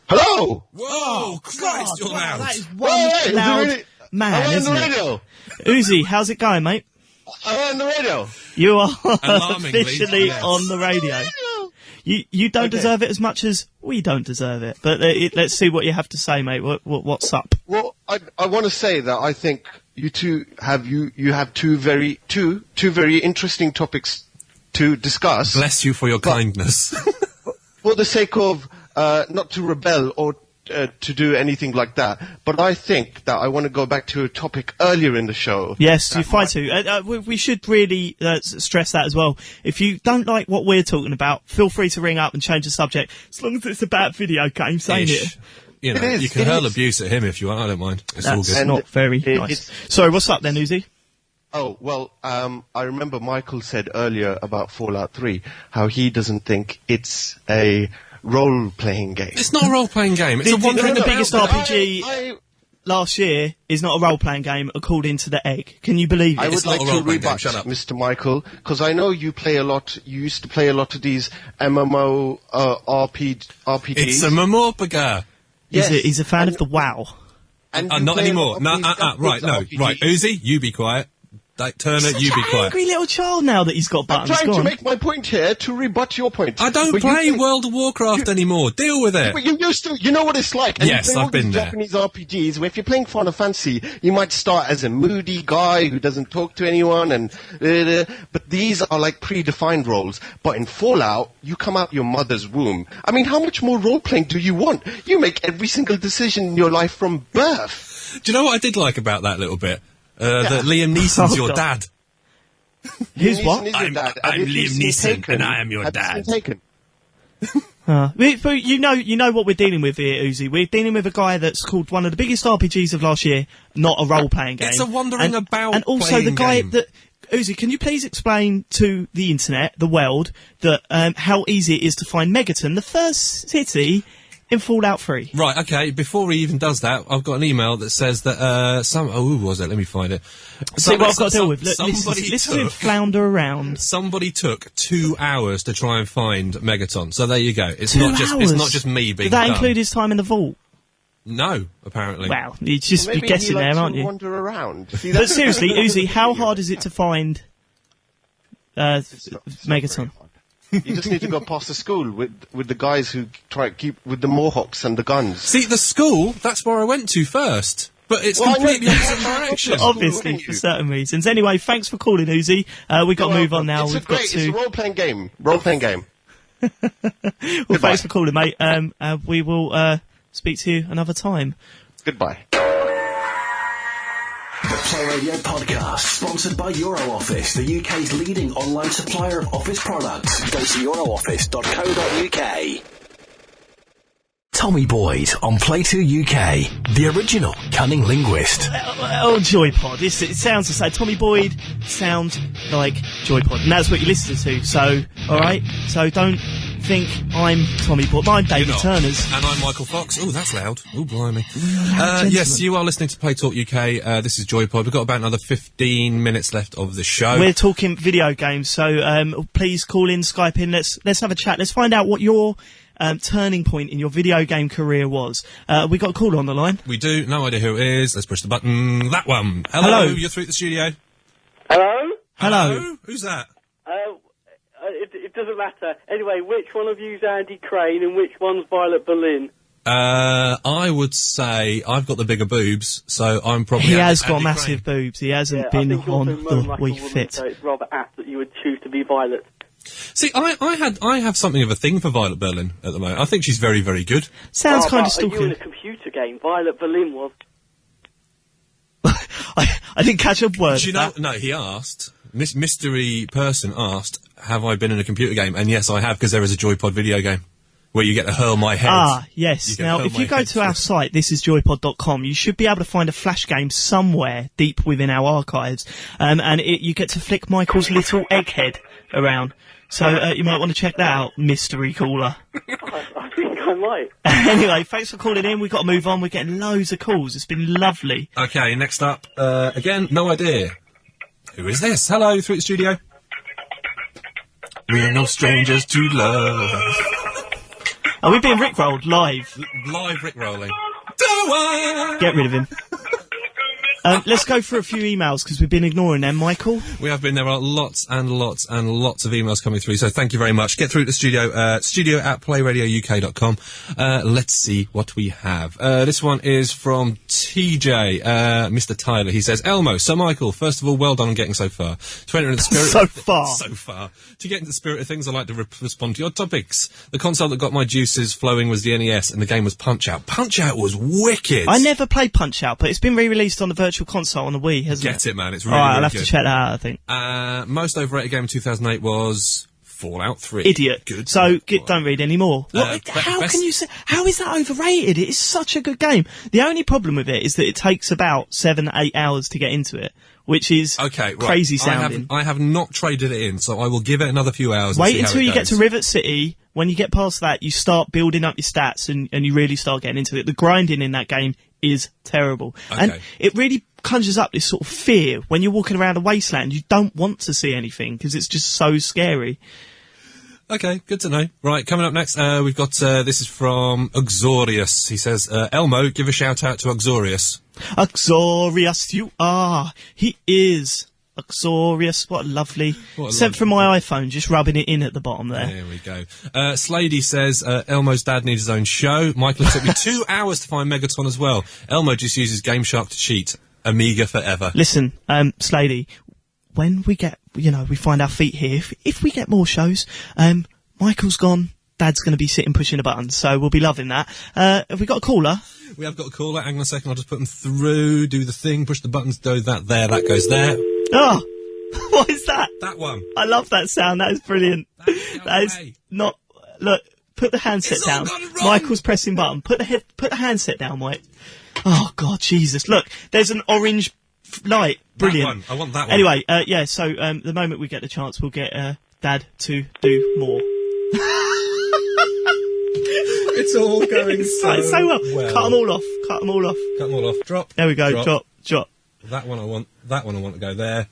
Hello! Whoa, Christ, you're loud. That is one loud man, isn't it? Uzi, how's it going, mate? I'm on the radio. You are Alarmingly, officially yes. on the radio. You don't deserve it as much as we don't deserve it. But let's see what you have to say, mate. What's up? Well, I want to say that I think you two have two very interesting topics to discuss. Bless you for your kindness. For the sake of not to rebel or to do anything like that, but I think that I want to go back to a topic earlier in the show. Yes, you fight to. We should really stress that as well. If you don't like what we're talking about, feel free to ring up and change the subject, as long as it's about video games, ain't it? You know, you can hurl abuse at him if you want. I don't mind. It's all good. That's not very nice. Sorry, what's up then, Uzi? Oh, well, I remember Michael said earlier about Fallout 3, how he doesn't think it's a role-playing game. It's not a role-playing game. It's a wandering... The biggest RPG last year is not a role-playing game, according to the Egg. Can you believe it? I would It's not like a to role-playing game, rebut shut up. Mr. Michael, because I know you play a lot, you used to play a lot of these MMO RPGs. It's a Mamorpaga. Yes. He's a fan of the WoW. And you Not play a anymore. lot No, of these right, no. RPGs. Right, Uzi, you be quiet. Turner, you be quiet. Angry little child now that he's got I'm buttons. trying Go to on. make my point here to rebut your point. I don't But play you World of Warcraft anymore. Deal with it. But you used to, you know what it's like. And Yes, you play all I've been these there. Japanese RPGs where if you're playing Final Fantasy, you might start as a moody guy who doesn't talk to anyone, and but these are like predefined roles. But in Fallout, you come out your mother's womb. I mean, how much more role playing do you want? You make every single decision in your life from birth. Do you know what I did like about that little bit? That Liam Neeson's your God. dad. Who's Liam what? Neeson is your dad. I'm And if you've Liam seen Neeson, Taken, and I am your have you dad. seen Taken? But you know what we're dealing with here, Uzi. We're dealing with a guy that's called one of the biggest RPGs of last year, not a role-playing game. It's a wandering about and also the playing guy game. that Uzi, can you please explain to the internet, the world, that how easy it is to find Megaton, the first city in Fallout 3? Right, okay, before he even does that, I've got an email that says that, who was it? Let me find it. See what I've got to deal with. Look, Somebody listen to him took- flounder around. Somebody took 2 hours to try and find Megaton. So there you go. It's 2 not just it's hours? not just me being Did that dumb. include his time in the vault? No, apparently. Wow, you're just Maybe guessing he likes there, to aren't you? Wander around. See, But that's- seriously, Uzi, how hard is it to find It's not Megaton? very hard. You just need to go past the school with the guys who try to keep with the Mohawks and the guns. See, the school, that's where I went to first. But it's Well, I know- completely opposite direction. Obviously, for certain reasons. Anyway, thanks for calling, Uzi. We've got to move on now. It's We've got It's a to. role-playing game. Role-playing game. Well, thanks for calling, mate. We will speak to you another time. Goodbye. The Play Radio podcast, sponsored by EuroOffice, the UK's leading online supplier of office products. Go to eurooffice.co.uk. Tommy Boyd on Play 2 UK, the original cunning linguist. Oh, Joypod. It sounds the same. Tommy Boyd sounds like Joypod, and that's what you're listening to. So, all right. So don't think I'm Tommy Boyd. I'm David You're not. Turners. And I'm Michael Fox. Oh, that's loud. Oh, blimey. gentlemen. Yes, you are listening to Play Talk UK. This is Joypod. We've got about another 15 minutes left of the show. We're talking video games, so please call in, Skype in. Let's have a chat. Let's find out what your turning point in your video game career was. We got a caller on the line. We do. No idea who it is. Let's push the button. That one. Hello. You're through the studio. Hello? Hello. Who's that? It doesn't matter. Anyway, which one of you's Andy Crane and which one's Violet Berlin? I would say I've got the bigger boobs, so I'm probably. He has Andy got Crane. massive boobs. He hasn't I been think you on also moan the like a We woman, Fit. so it's rather apt that you would choose to be Violet. See, I have something of a thing for Violet Berlin at the moment. I think she's very, very good. Sounds kind of Are you in stalking. a computer game? Violet Berlin was. I didn't catch a word. Do you of know? that. No, he asked. Mystery person asked, "Have I been in a computer game?" And yes, I have, because there is a Joypod video game where you get to hurl my head. Ah, yes. You can Now, hurl if my you go head to our through. site, thisisjoypod.com, you should be able to find a flash game somewhere deep within our archives, and you get to flick Michael's little egghead around. So you might want to check that out, mystery caller. I think I might. Anyway, thanks for calling in. We've got to move on. We're getting loads of calls. It's been lovely. Okay, next up, again, no idea. Who is this? Hello, through the studio. We're no strangers to love. Are we being rickrolled live? Live rickrolling. Do I? Get rid of him. Let's go through a few emails because we've been ignoring them, Michael. We have been. There are lots and lots and lots of emails coming through, so thank you very much. Get through to the studio, studio@playradiouk.com. Let's see what we have. This one is from TJ, Mr. Tyler. He says, Elmo, Sir Michael, first of all, well done on getting so far. To enter into the spirit... So far. So far. To get into the spirit of things, I'd like to respond to your topics. The console that got my juices flowing was the NES, and the game was Punch-Out. Punch-Out was wicked! I never played Punch-Out, but it's been re-released on the Virtual Console on the Wii, hasn't it? Get it, man. It's really, Alright, really I'll have good. to check that out, I think. Most overrated game in 2008 was Fallout 3. Idiot. Good. So don't read any more. How best- can you say? How is that overrated? It is such a good game. The only problem with it is that it takes about 7-8 hours to get into it, which is Okay, right. crazy sounding. I have not traded it in, so I will give it another few hours. And Wait see how until it you get goes. to Rivet City. When you get past that, you start building up your stats and you really start getting into it. The grinding in that game is terrible. And Okay. it really conjures up this sort of fear when you're walking around a wasteland. You don't want to see anything because it's just so scary. Okay, good to know. Right, coming up next, we've got, this is from Uxorius. He says, Elmo, give a shout out to Uxorius. Uxorius, you are. He is. Uxorius, what a lovely. Sent from my iPhone, just rubbing it in at the bottom there. There we go. Slady says, Elmo's dad needs his own show. Michael, it took me 2 hours to find Megaton as well. Elmo just uses Game Shark to cheat. Amiga forever. Listen, Slady, when we get, we find our feet here, if we get more shows, Michael's gone, Dad's going to be sitting pushing a button, so we'll be loving that. Have we got a caller? We have got a caller. Hang on a second, I'll just put them through, do the thing, push the buttons, do that there, that goes there. Oh, what is that? That one. I love that sound, that is brilliant. That is not, look, put the handset It's all down. gone wrong. Michael's pressing button. Put the handset down, Mike. Oh, God, Jesus. Look, there's an orange light. Brilliant. That one. I want that one. Anyway, so the moment we get the chance, we'll get Dad to do more. It's all going so well. Cut them all off. Cut them all off. Drop. There we go. Drop. That one I want to go there.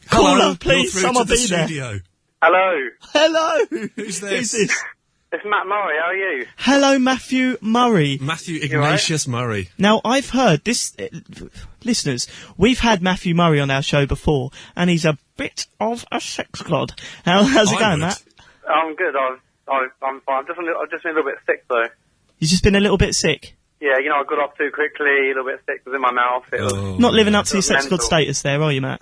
Caller, Hello, please, you're through someone to the be there. studio. Hello, Hello. Who's this? it's Matt Murray. How are you? Hello, Matthew Murray. Matthew Ignatius Murray. Now, I've heard this, listeners, we've had Matthew Murray on our show before, and he's a bit of a sex god. How's it going, Matt? I'm good. I'm fine. I've just been a little bit sick though. You've just been a little bit sick. Yeah, I got up too quickly. A little bit sick was in my mouth. It was, Not living up to your sex mental. god status there, are you, Matt?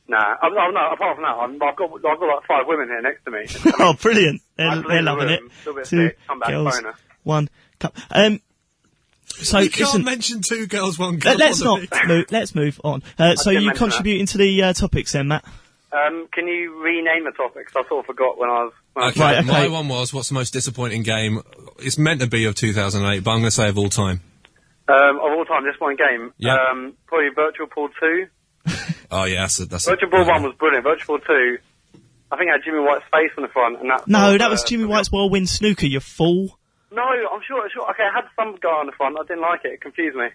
nah. No. Apart from that, I've got like 5 women here next to me. Oh, brilliant. I'm They're loving it. a little bit 2 sick. Come back, girls, boner. 1 cup. So, You can't listen, mention 2 girls, 1 girl. let's move on. So didn't you mention contributing to the topics then, Matt? Can you rename the topic? 'Cause I sort of forgot when I was. Okay, Right, okay. my one was, what's the most disappointing game? It's meant to be of 2008, but I'm going to say of all time. Of all time, this one game. Yeah. Probably Virtual Pool 2. Oh, yeah, that's Virtual Pool 1 was brilliant. Virtual Pool 2, I think it had Jimmy White's face on the front. And That was Jimmy White's Whirlwind Snooker, you fool. No, I'm sure. Okay, it had some guy on the front. I didn't like it. It confused me.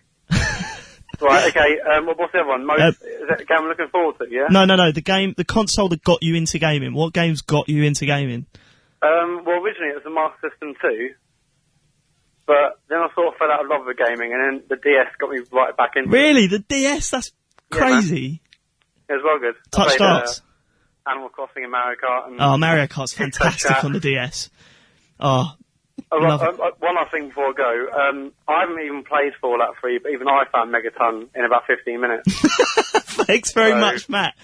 Right, okay. What's the other one? Is that a game I'm looking forward to, yeah? No, the console that got you into gaming. What games got you into gaming? Well, originally it was the Master System 2. But then I sort of fell out of love with gaming, and then the DS got me right back into it. Really? The DS? That's crazy. It was well good. Touch I played, darts. Animal Crossing and Mario Kart. And Oh, Mario Kart's fantastic Chat. on the DS. Oh, One love it. last thing before I go. I haven't even played Fallout 3, but even I found Megaton in about 15 minutes. Thanks very So- much, Matt.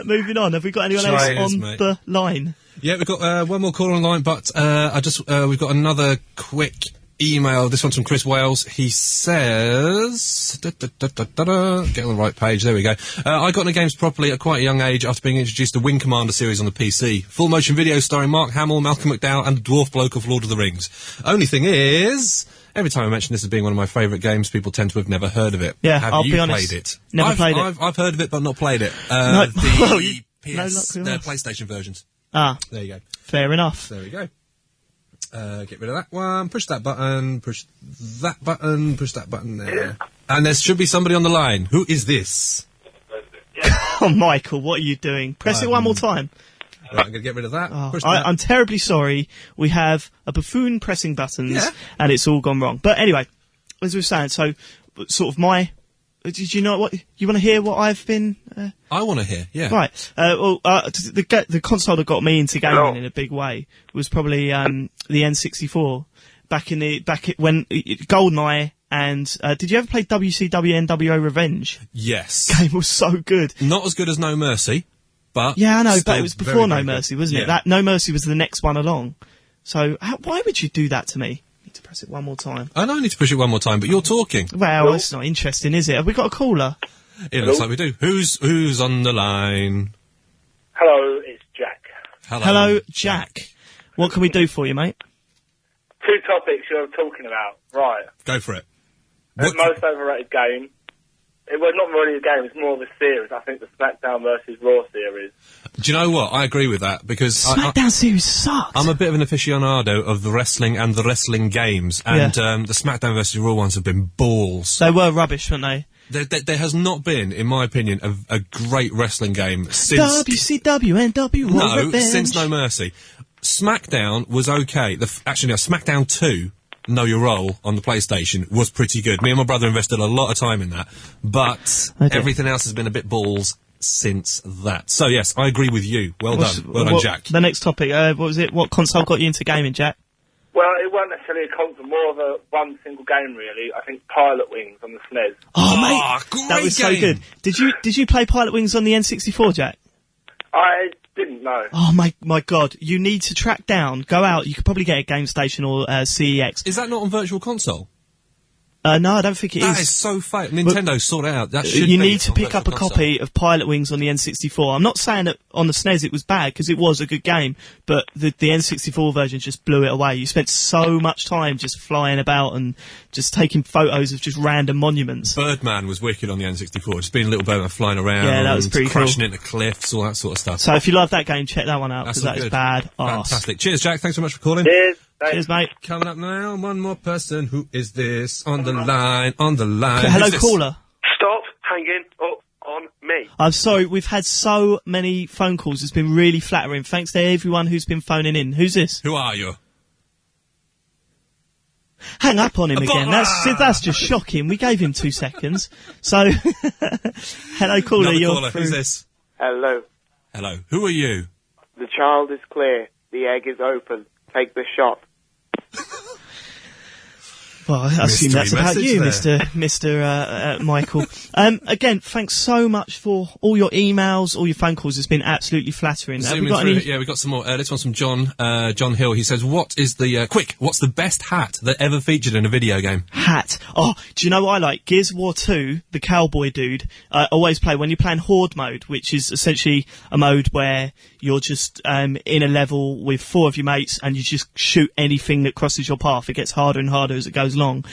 Moving on. Have we got anyone else Cheers, on mate. the line? Yeah, we've got one more caller online, but we've got another quick email. This one's from Chris Wales. He says, get on the right page. There we go. I got into games properly at quite a young age after being introduced to Wing Commander series on the PC. Full motion video starring Mark Hamill, Malcolm McDowell, and the dwarf bloke of Lord of the Rings. Only thing is, every time I mention this as being one of my favourite games, people tend to have never heard of it. Yeah, have I'll you be honest. played it? Never played it. I've heard of it, but not played it. No, well, The no luck PS, with the us. PlayStation versions. Ah, There you go. fair enough. There we go. Get rid of that one, push that button, push that button, push that button there. And there should be somebody on the line. Who is this? Oh, Michael, what are you doing? Press it one more time. Right, I'm going to get rid of that. Oh, Push that. I'm terribly sorry. We have a buffoon pressing buttons, Yeah. and it's all gone wrong. But anyway, as we were saying, so sort of did you know what you want to hear? What I've been I want to hear, yeah. right? The console that got me into gaming in a big way was probably the N64 when GoldenEye. And did you ever play WCW NWO Revenge? Yes. Game was so good. Not as good as No Mercy, but Yeah, I know, but still it was very, before No very good. Mercy, wasn't Yeah. it? That No Mercy was the next one along. So why would you do that to me? Need to press it one more time. I know I need to push it one more time, but you're talking. Well, it's not interesting, is it? Have we got a caller? It looks like we do. Who's on the line? Hello, it's Jack. Hello, Jack. What can we do for you, mate? Two topics you're talking about. Right. Go for it. The most overrated game. It was not really a game, it's more of a series. I think the SmackDown versus Raw series. Do you know what? I agree with that, because SmackDown series sucked. I'm a bit of an aficionado of the wrestling and the wrestling games, and the SmackDown versus Raw ones have been balls. They were rubbish, weren't they? There has not been, in my opinion, a great wrestling game since... WCW, NW, Raw No, Revenge. since No Mercy. SmackDown was okay. Actually, no, SmackDown 2... Know Your Role on the PlayStation was pretty good. Me and my brother invested a lot of time in that, but everything else has been a bit balls since that. So yes, I agree with you. Well done, Jack. The next topic, what was it? What console got you into gaming, Jack? Well, it wasn't necessarily a console, more of a one single game, really. I think Pilot Wings on the SNES. Oh, mate, great that was game. so good. Did you play Pilot Wings on the N64, Jack? I didn't know. Oh my God! You need to track down. Go out. You could probably get a Game Station or CEX. Is that not on Virtual Console? No, I don't think it is. That is so fake. Nintendo sort it out. That should you be need to on pick Virtual up a Console. copy of Pilot Wings on the N64. I'm not saying that on the SNES it was bad, because it was a good game, but the N64 version just blew it away. You spent so much time just flying about and just taking photos of just random monuments. Birdman was wicked on the N64. Just being a little Birdman flying around. Yeah, that was pretty crashing cool. into cliffs, all that sort of stuff. So if you love that game, check that one out, because that is bad arse. Fantastic. Cheers, Jack. Thanks so much for calling. Cheers. Thanks. Cheers, mate. Coming up now, one more person. Who is this? On the line. Hello, Who's this? caller. Stop hanging up on me. I'm sorry, we've had so many phone calls. It's been really flattering. Thanks to everyone who's been phoning in. Who's this? Who are you? Hang up on him again. That's just shocking. We gave him 2 seconds. So, hello, caller. Another You're caller. through. Who's this? Hello. Hello. Who are you? The child is clear. The egg is open. Take the shot. Well, I assume that's Mystery about you, message Mr. Michael. Again, thanks so much for all your emails, all your phone calls. It's been absolutely flattering. Have we Zooming got through any? it. Yeah, we got some more. This one's from John Hill. He says, "What is the what's the best hat that ever featured in a video game?" Hat. Oh, do you know what I like? Gears of War 2, the cowboy dude, always play when you're playing Horde mode, which is essentially a mode where you're just in a level with 4 of your mates and you just shoot anything that crosses your path. It gets harder and harder as it goes along.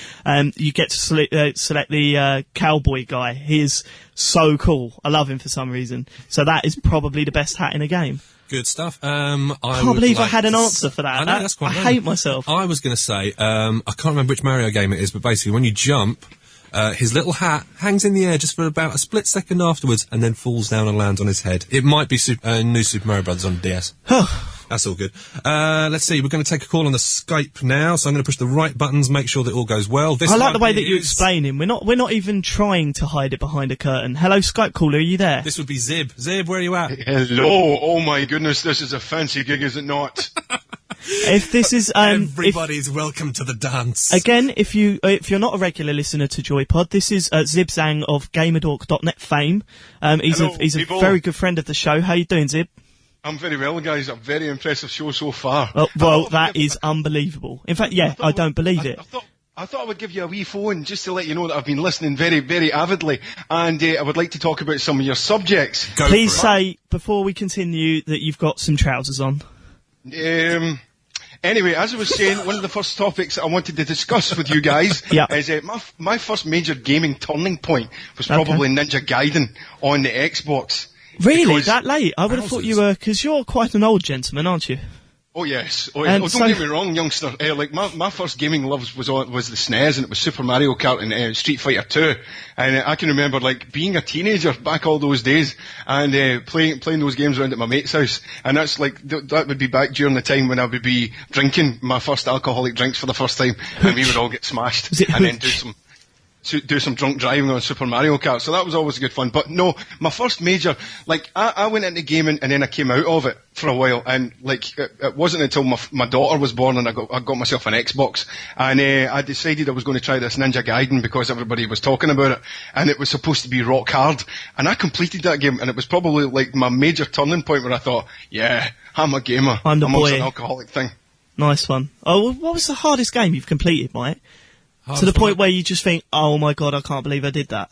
You get to select the cowboy guy. He is so cool. I love him for some reason. So that is probably the best hat in a game. Good stuff. I can't believe I had an answer for that. I know, that's quite I random. hate myself. I was going to say, I can't remember which Mario game it is, but basically when you jump, his little hat hangs in the air just for about a split second afterwards and then falls down and lands on his head. It might be new Super Mario Brothers on DS. That's all good. Let's see, we're going to take a call on the Skype now, so I'm going to push the right buttons, make sure that all goes well. I like the way that you explain him. We're not even trying to hide it behind a curtain. Hello, Skype caller, are you there? This would be Zib. Zib, where are you at? Hello. Oh my goodness, this is a fancy gig, is it not? If this is Everybody's welcome to the dance. Again, if you're not a regular listener to Joypod, this is Zib Zhang of GamerDork.net fame. He's Hello, a people. very good friend of the show. How you doing, Zib? I'm very well, guys. A very impressive show so far. Well, that is unbelievable. In fact, I don't believe it. I thought I would give you a wee phone just to let you know that I've been listening very, very avidly, and I would like to talk about some of your subjects. Please say, before we continue, that you've got some trousers on. Anyway, as I was saying, one of the first topics I wanted to discuss with you guys is my first major gaming turning point was probably Ninja Gaiden on the Xbox. Really? That late? I would have thought you were, because you're quite an old gentleman, aren't you? Oh yes. Don't get me wrong, youngster. My first gaming love was the SNES, and it was Super Mario Kart and Street Fighter 2. And I can remember being a teenager back all those days and playing those games around at my mate's house. And that's that would be back during the time when I would be drinking my first alcoholic drinks for the first time, and we would all get smashed and then do some drunk driving on Super Mario Kart. So that was always good fun. But no, my first major, I went into gaming and then I came out of it for a while, and it wasn't until my daughter was born and I got myself an Xbox, and I decided I was going to try this Ninja Gaiden because everybody was talking about it, and it was supposed to be rock hard, and I completed that game, and it was probably my major turning point where I thought, yeah, I'm a gamer. I'm the boy. An alcoholic thing. Nice one. Oh, what was the hardest game you've completed, Mike? To the point where you just think, oh my god, I can't believe I did that.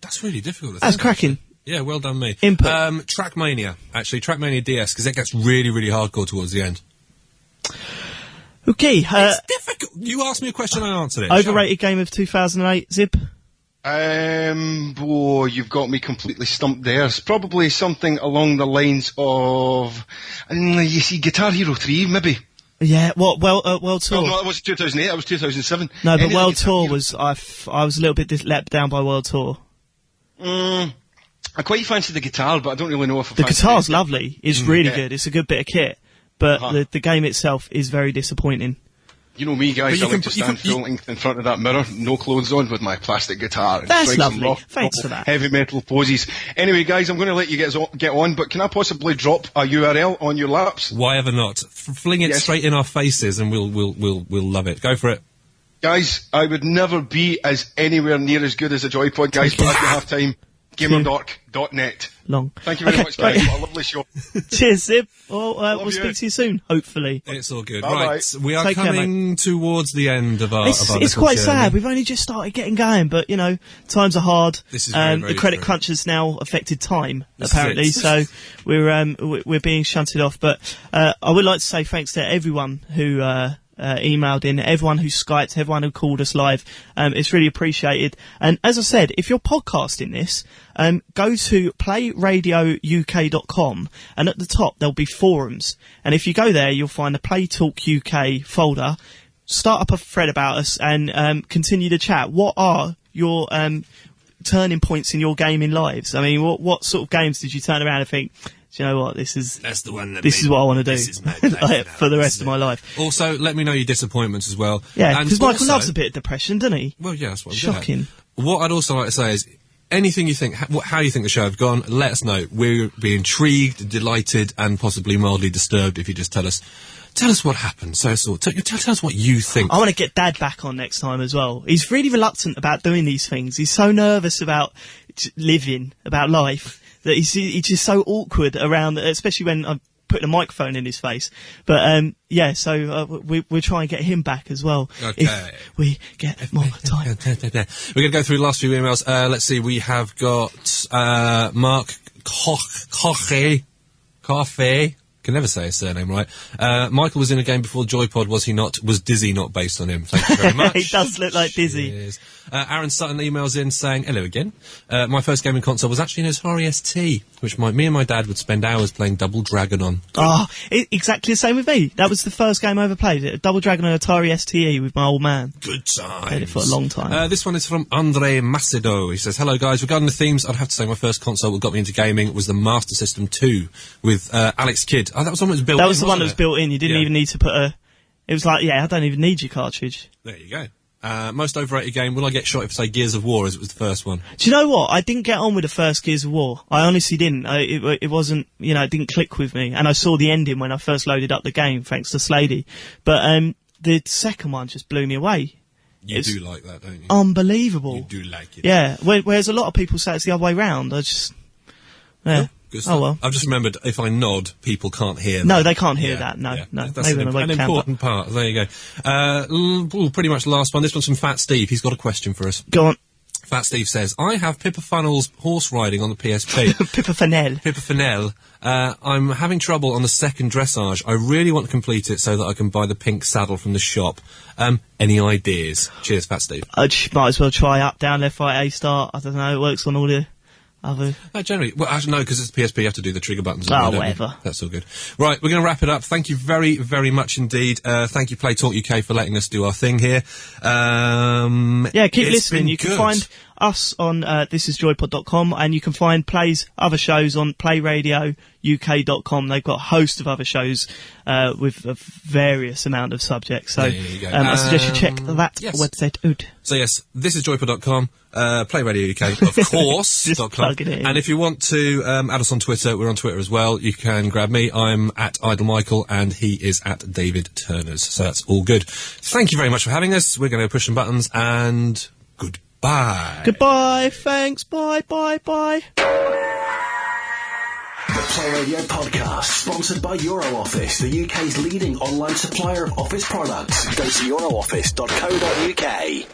That's really difficult. That's cracking. Yeah, well done me. Input. Trackmania, actually, Trackmania DS, because it gets really, really hardcore towards the end. Okay. It's difficult. You asked me a question, I answered it. Overrated game of 2008, Zip? You've got me completely stumped there. It's probably something along the lines of, you see, Guitar Hero 3, maybe. Yeah, what, World Tour? Well, no, that was 2008, that was 2007. No, but World Tour was, I was a little bit let down by World Tour. I quite fancy the guitar, but I don't really know if I The fancy guitar's it. lovely. It's really good. It's a good bit of kit. But the game itself is very disappointing. You know me, guys, But I like to stand full length in front of that mirror, no clothes on, with my plastic guitar. And That's strike some lovely. rock, Thanks for that. heavy metal poses. Anyway, guys, I'm going to let you get on, but can I possibly drop a URL on your laps? Why ever not? Fling it straight in our faces and we'll love it. Go for it. Guys, I would never be anywhere near as good as a Joypod, guys, but if you have time, gamerdark.net. Long. Thank you very much, guys. What a lovely show. Cheers, Zip. Well, we'll speak to you soon, hopefully. It's all good. Bye-bye. Right, we are Take care, coming towards the end of our It's little quite journey. sad. We've only just started getting going, but, you know, times are hard. This is very, very the credit true. crunch has now affected time, This apparently, is it. so we're being shunted off. But I would like to say thanks to everyone who emailed in, everyone who Skyped, everyone who called us live. It's really appreciated. And as I said, if you're podcasting this, go to playradiouk.com, and at the top there'll be forums. And if you go there, you'll find the Play Talk UK folder. Start up a thread about us and continue the chat. What are your turning points in your gaming lives? I mean, what sort of games did you turn around and think, do you know what, That's the one that this is what I want to do this is my life like, now, for the rest isn't of my it? life? Also, let me know your disappointments as well. Yeah, And because Michael also- loves a bit of depression, doesn't he? Well, yeah, that's what I'm Shocking. getting at. What I'd also like to say is, anything you think, how you think the show have gone, let us know. We'll be intrigued, delighted, and possibly mildly disturbed if you just tell us what happened. So tell us what you think. I want to get Dad back on next time as well. He's really reluctant about doing these things. He's so nervous about living, about life, that he's just so awkward around, especially when I'm putting a microphone in his face. But so we'll try and get him back as well. Okay. If we get more time. We're going to go through the last few emails. Let's see, we have got Mark Coffee. Can never say his surname right. Michael was in a game before Joypod, was he not? Was Dizzy not based on him? Thank you very much. He does look like Dizzy. Cheers. Aaron Sutton emails in saying, hello again. My first gaming console was actually an Atari ST, which me and my dad would spend hours playing Double Dragon on. Oh, exactly the same with me. That was the first game I ever played. Double Dragon on Atari STE with my old man. Good times. Played it for a long time. This one is from Andre Macedo. He says, hello guys, regarding the themes, I'd have to say my first console that got me into gaming was the Master System 2 with Alex Kidd. Oh, that was the one that was built in, That was the one that was wasn't it? built in. You didn't even need to put it was like, I don't even need your cartridge. There you go. Most overrated game, will I get shot if, say, Gears of War, as it was the first one? Do you know what? I didn't get on with the first Gears of War. I honestly didn't. It wasn't, it didn't click with me. And I saw the ending when I first loaded up the game, thanks to Slady. But the second one just blew me away. You do like that, don't you? Unbelievable. You do like it. Yeah. Whereas a lot of people say it's the other way round. I just... Yeah. Good stuff. Oh well. I've just remembered, if I nod, people can't hear that. No, they can't hear that. No. That's Maybe an, on a an webcam, important part. There you go. Pretty much the last one. This one's from Fat Steve. He's got a question for us. Go on. Fat Steve says, I have Pippa Funnel's horse riding on the PSP. Pippa Fennell. Pippa Fennell. I'm having trouble on the second dressage. I really want to complete it so that I can buy the pink saddle from the shop. Any ideas? Cheers, Fat Steve. I might as well try up, down, left, right, A, start. I don't know. It works on all the other... Generally, well, actually, no, because it's PSP, you have to do the trigger buttons. Oh, don't you? whatever. That's all good. Right, we're going to wrap it up. Thank you very, very much indeed. Thank you, Play Talk UK, for letting us do our thing here. Keep listening. You can find us on thisisjoypod.com, and you can find Play's other shows on playradiouk.com. They've got a host of other shows with a various amount of subjects. So There you go. I suggest you check that website out. So yes, thisisjoypod.com, Play Radio UK, of course. Just plug it in. And if you want to add us on Twitter, we're on Twitter as well. You can grab me. I'm at Idle Michael, and he is at David Turners. So that's all good. Thank you very much for having us. We're going to push some buttons, and goodbye. Goodbye. Thanks. Bye. Bye. Bye. The Play Radio Podcast, sponsored by Eurooffice, the UK's leading online supplier of office products. Go to eurooffice.co.uk.